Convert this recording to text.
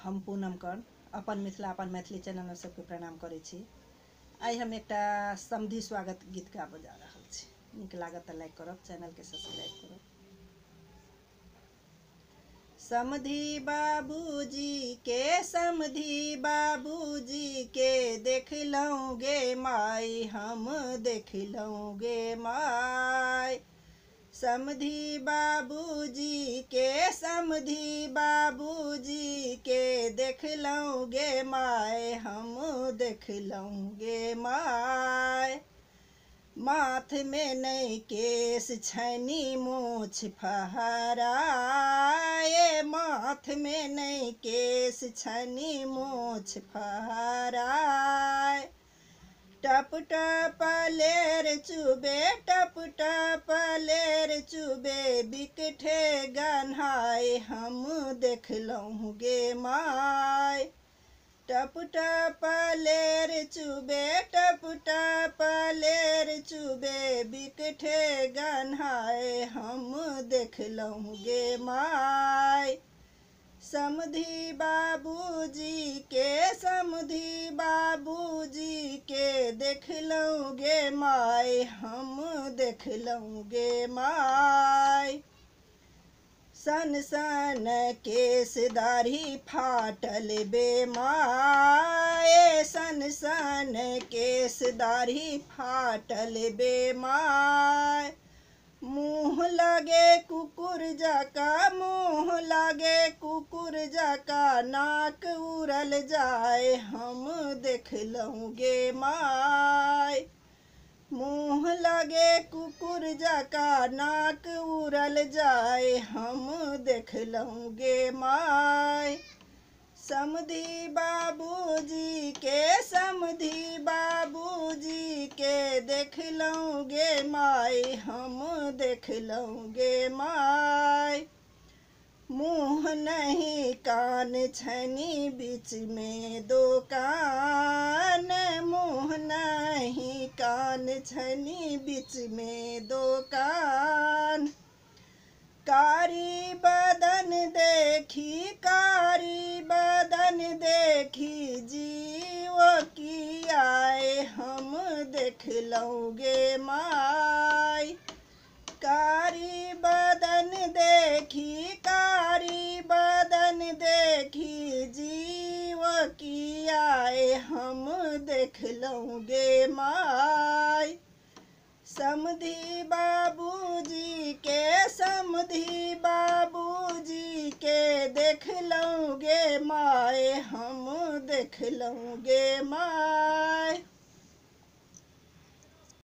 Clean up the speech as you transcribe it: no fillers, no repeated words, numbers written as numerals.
हम पूनम कर्ण अपन मिथिला अपन मैथिली चैनल में सबके प्रणाम करै छी। आई हम एकटा समधी स्वागत गीत गाबऽ जा रहल छी। नीक लागत तऽ लाइक करब, चैनल के सब्सक्राइब करब। समधी बाबूजी के देखलहुँ गे माई, हम देखलहुँ गे माई। समधी बाबूजी के देखलहुँ गे माय, हम देखलहुँ गे माय। माथ में नहीं केश छैनी मूछ फहराए, माथ में नहीं केश छैनी मूछ फहराए। टप टप लेर चुबे, टप टप लेर चुबे, बिकठे गन्हाए, हम देखलहुँ गे माय। टप टप लेर चुबे, टप टप लेर चुबे, बिकठे गन्हाए, हम देखलहुँ गे माय। समधी बाबूजी के देखलहुँ गे माय, हम देखलहुँ गे माय। सन सन केस दाढ़ी फाटल बे माय, सन सन केस दाढ़ी फाटल बे माय। मुँह लागे कुकुर जका, मुँह लागे कुकुर जका, नाक उड़ल जाए, हम देखलहुँ गे माय। मुँह लागे कुकुर जका, नाक उड़ल जाए, हम देखलहुँ गे माय। समधी बाबूजी के देखलहुँ गे माय, हम देखलहुँ गे माय। मुँह नहीं कान छैनी बीच में दो कान, मुँह नहीं कान छैनी बीच में दो कान। कारी बदन देखी जीव की आए, हम देखलहुँ गे माय। कारी बदन देखी जीव की आए, हम देखलहुँ गे माय। समधी बाबूजी के देखलहुँ गे माय, हम देखलहुँ गे माय।